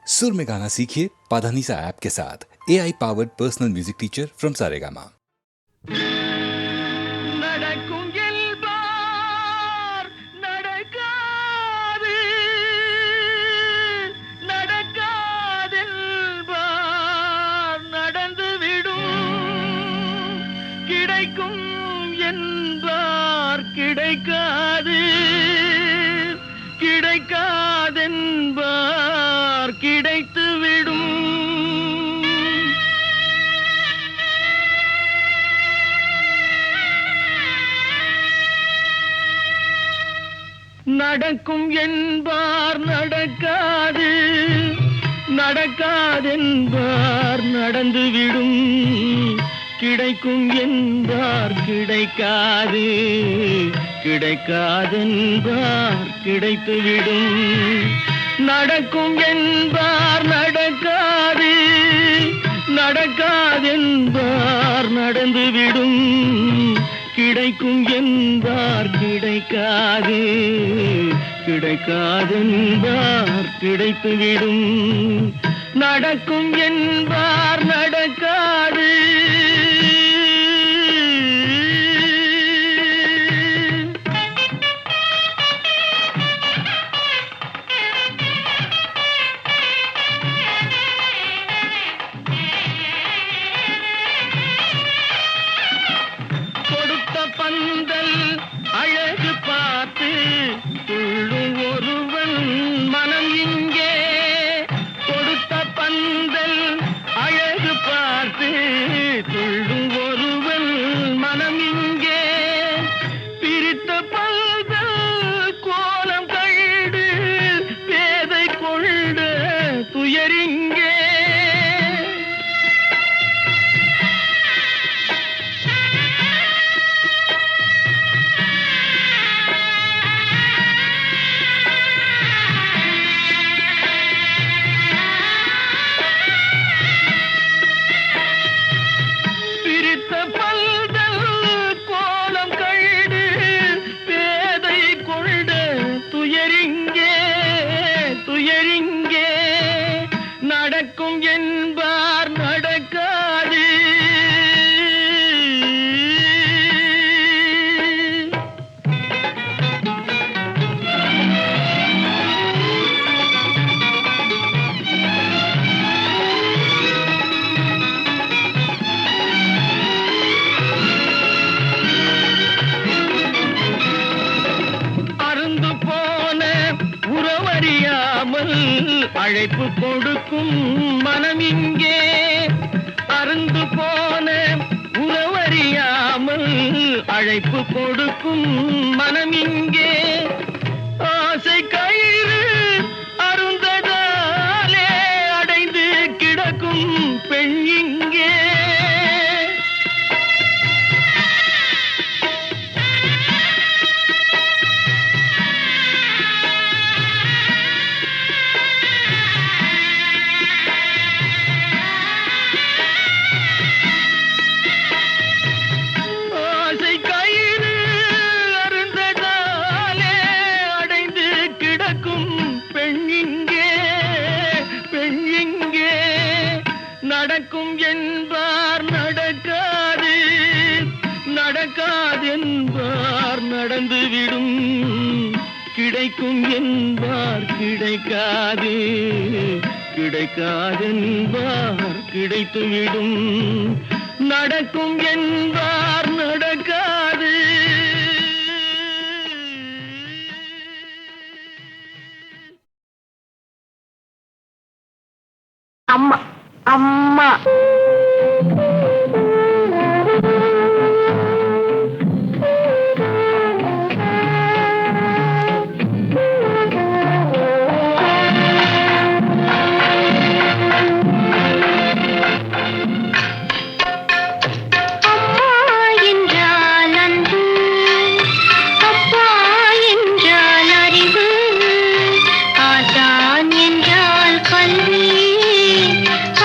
सुर में गाना सीखिए पाधानीसा ऐप के साथ। AI powered personal music teacher from Saregama. நடக்கும் என்பார் நடக்காது, நடக்காதென்பார் நடந்துவிடும், கிடைக்கும் என்பார் கிடைக்காது, கிடைக்காதென்பார் கிடைத்துவிடும். நடக்கும் என்பார் நடக்காது, நடக்காதென்பார் நடந்துவிடும், கிடைக்கும் என்பார் கிடைக்காது, கிடைக்காதென்பார் கிடைத்துவிடும். நடக்கும் என்பார் நடக்காது, நடக்காதென்பார் நடந்துவிடும், கிடைக்கும் என்பார் கிடைக்காது, கிடைக்காதென்பார் கிடைத்துவிடும். நடக்கும் என்பார் நடக்காது. பந்தல் அழகு பார்த்து துள்ளும் ஒருவன் மனம் இங்கே, கொடுத்த பந்தல் அழகு பார்த்து துள்ளும் ஒருவன் மனம் இங்கே, பிரித்த பந்தல் கோலம் கண்டு பேதை கொண்ட துயரிங்கே. நடக்கும் என்பார் நடக்காது. அருந்து போன உறவறியாமல் அழைப்பு கொடுக்கும் மனம் இங்கே, அருந்து போன உறவறியாமல் அழைப்பு கொடுக்கும் மனம் இங்கே, ஆசை கயிறு அருந்ததாலே அடைந்து கிடக்கும் பெண் இங்கே. நடக்கும் என்பார் நடக்காது, நடக்காதென்பார் நடந்துவிடும், கிடைக்கும் என்பார் கிடைக்காது, கிடைக்காதென்பார் கிடைத்துவிடும். நடக்கும் என்பார் நடக்காது. அம்மா அம்மா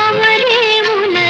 அவரே உனது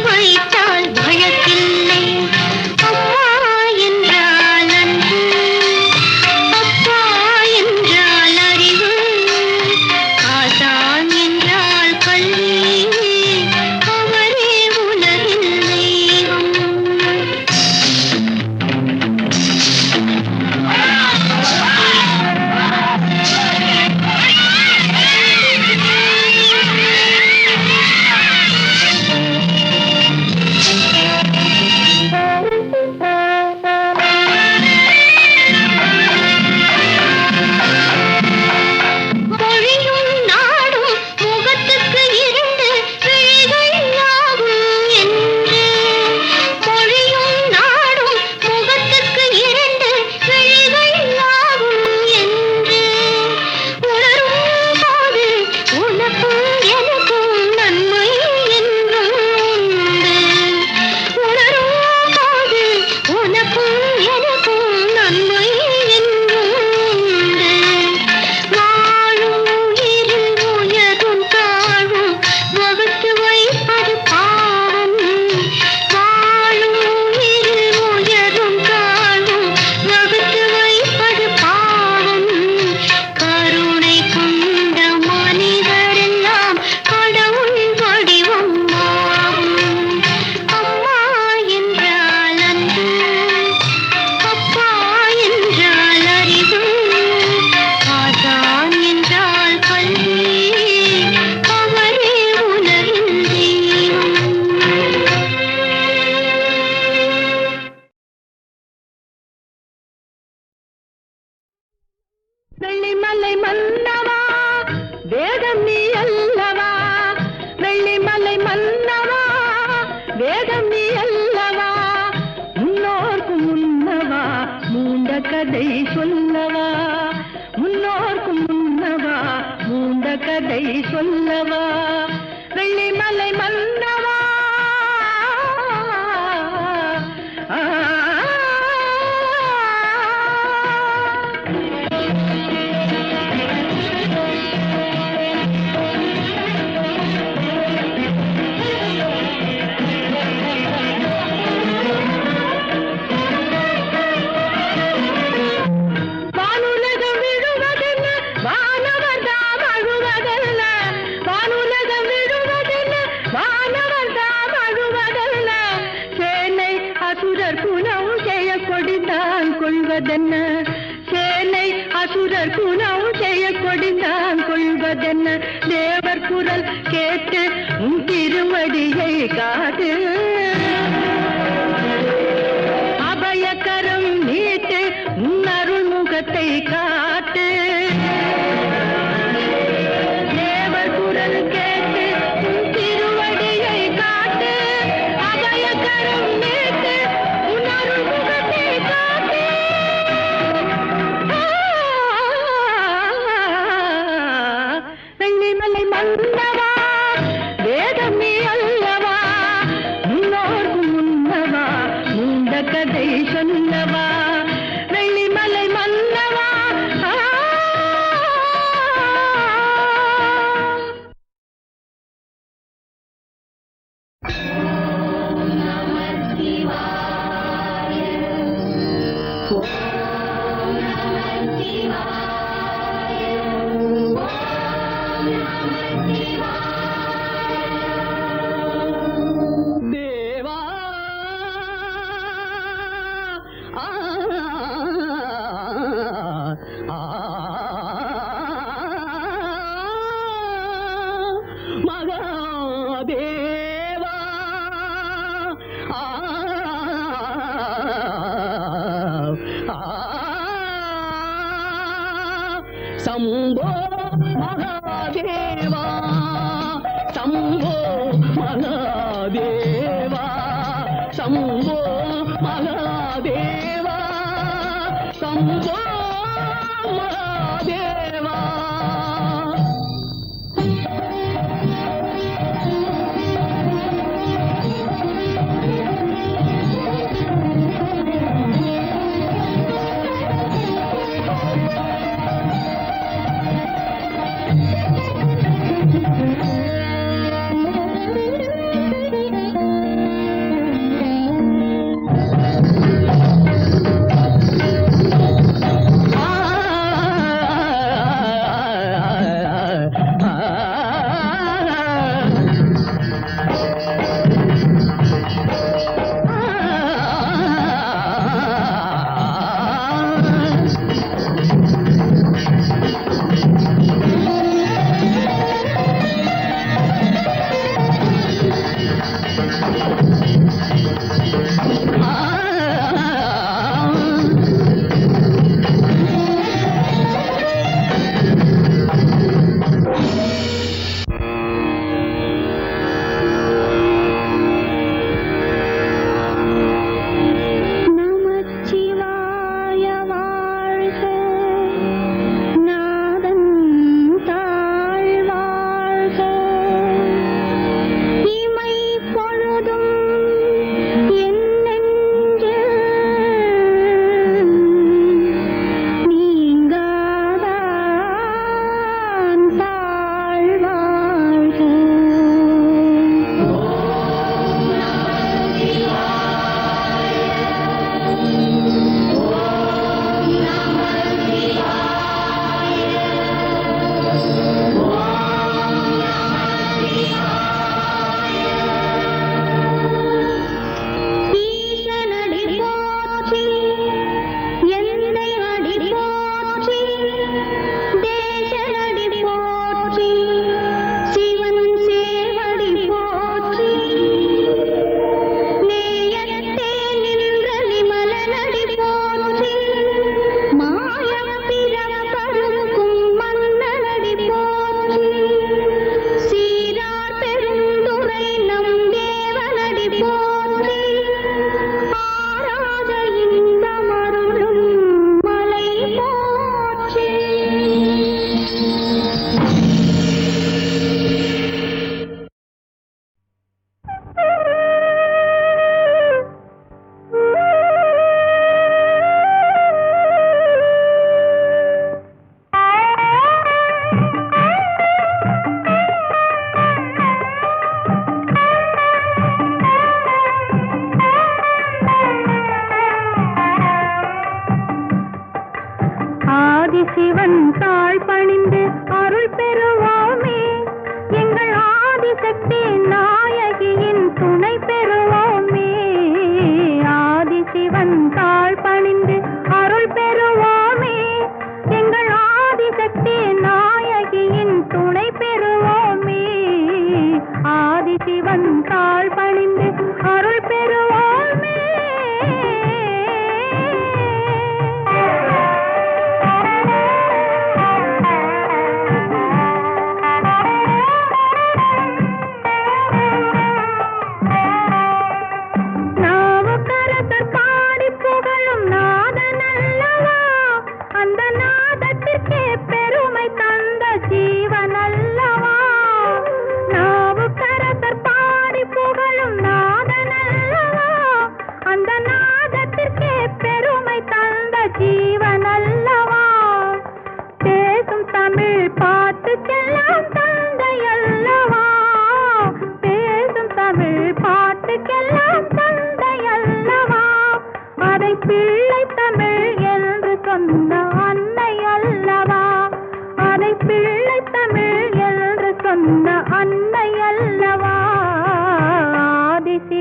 வைத்தால் வழக்கில்லை. அம்மா என்றால் அன்பு, அப்பா என்றால் அறிவு, ஆசான் என்றால் கல்வி, அவரே உலகில் தெய்வம். மொழியும் நாடும் முகத்துக்கு இரண்டு விழிகள் ஆகும் என்று. மொழியும் நாடும் முகத்துக்கு இரண்டு விழிகள் ஆகும் என்று. உணரும் போது உனக்கும் எனக்கும் நன்மை என்றும் உண்டு. உணரும் போது உனக்கும் எனக்கும் நன்மை என்றும் உண்டு. வாழும் உயிரில் உயரும் தாழும் வகுத்து வைப்பது பாவம். வாழும் உயிரில் உயரும் தாழும் வகுத்து வைப்பது பாவம். கருணை கொண்ட மனிதரெல்லாம் கடவுள் வடிவம் ஆகும். அம்மா என்றால் அன்பு, அப்பா என்றால் அறிவு, ஆசான் என்றால் கல்வி, அவரே உலகில் தெய்வம். வெள்ளிமலை மன்னவா வேதம் நீ அல்லவா, வெள்ளிமலை மன்னவா வேதம் நீ அல்லவா, முன்னோர்க்கு முன்னவா மூண்ட கதை சொல்லவா, முன்னோர்க்கு முன்னவா மூண்ட கதை சொல்லவா, வெள்ளிமலை மன்னவா. வானுலகம் விழுவதென்ன வானவர் தாம் அழுவதல்ல, வானுலகம் விழுவதென்ன வானவர் தாம் அழுவதல்ல, சேனை அசுரர் குணம் செய்ய கொடிந்தான் கொள்வதென்ன, சேனை அசுரர் குணம் செய்ய கொடிந்தான் கொள்வதென்ன, தேவர் குரல் கேட்டு உன் திருவடியை காட்டு, அபயக்கரம் நீட்டு உன் அருள் முகத்தை காட்டு, தேவர் குரல் கேட்டு உன் திருவடியை காட்டு, அபயக்கரம் நீட்டு உன் அருள் முகத்தை காட்டு. வெள்ளிமலை மன்னவா வேதம் நீ அல்லவா, முன்னோர்க்கு முன்னவா மூண்ட கதை சொல்லவா, வெள்ளிமலை மன்னவா. தேவா ஆ, ஆ, மகாதேவா ஆ, ஆ, சம்போ மகாதேவா, சம்போ மகாதேவா, சம்போ மகாதேவா, சம்போ மகாதேவா.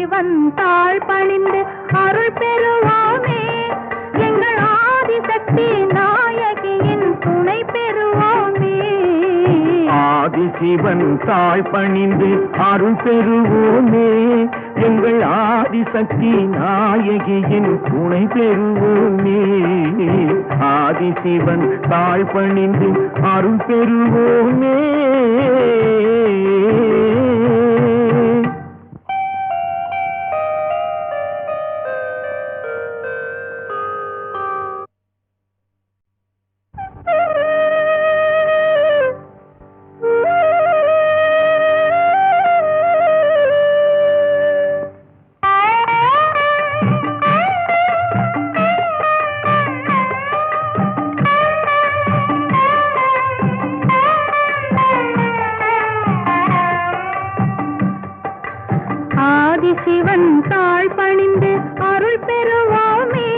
ஆதிசிவன் தாழ் பணிந்து அருள் பெறுவோமே எங்கள் ஆதிசக்தி நாயகியின் துணை பெறுவோமே ஆதிசிவன் தாழ் பணிந்து அருள் பெறுவோமே எங்கள் ஆதிசக்தி நாயகியின் துணை பெறுவோமே ஆதிசிவன் தாழ் பணிந்து அருள் பெறுவோமே ஆதிசிவன் தாழ் பணிந்து அருள் பெறுவோமே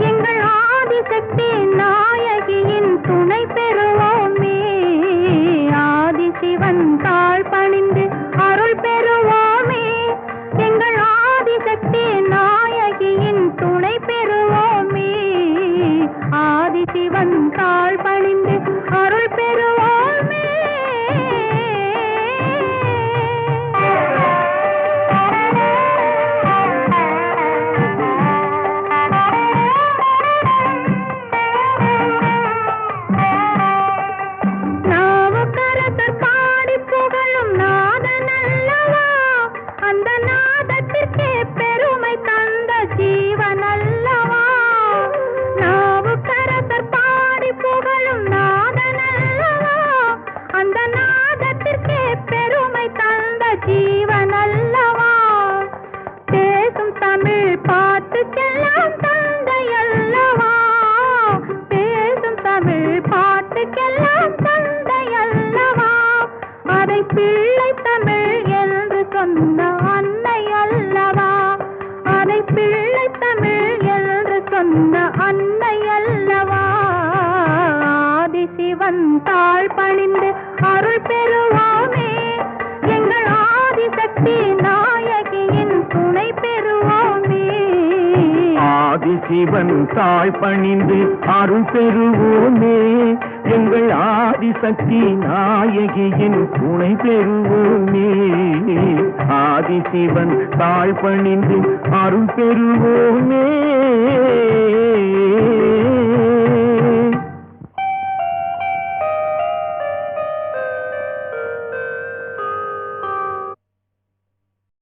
எங்கள் ஆதிசக்தி நாயகியின் துணை பெறுவோமே ஆதிசிவன் தாழ் பணிந்து அருள் பெறுவோமே எங்கள் ஆதிசக்தி நாயகியின் துணை பெறுவோமே ஆதிசிவன் தாழ் பணிந்து அருள் பெறுவோமே பாட்டுக்கெல்லாம் தந்தை அல்லவா பேசும் தமிழ் பாட்டுக்கெல்லாம் தந்தை அல்லவா அதை பிள்ளை தமிழ் என்று சொன்ன அன்னை அல்லவா அதை பிள்ளை தமிழ் என்று சொன்ன அன்னை அல்லவா ஆதிசிவன் தாழ் பணிந்து அருள் பெறுவோமே எங்கள் ஆதிசக்தி நாயகியின் துணை பெறுவோமே ஆதிசிவன் தாழ் பணிந்து அருள் பெறுவோமே எங்கள் ஆதிசக்தி நாயகியின் துணை பெறுவோமே ஆதிசிவன் தாழ் பணிந்து அருள் பெறுவோமே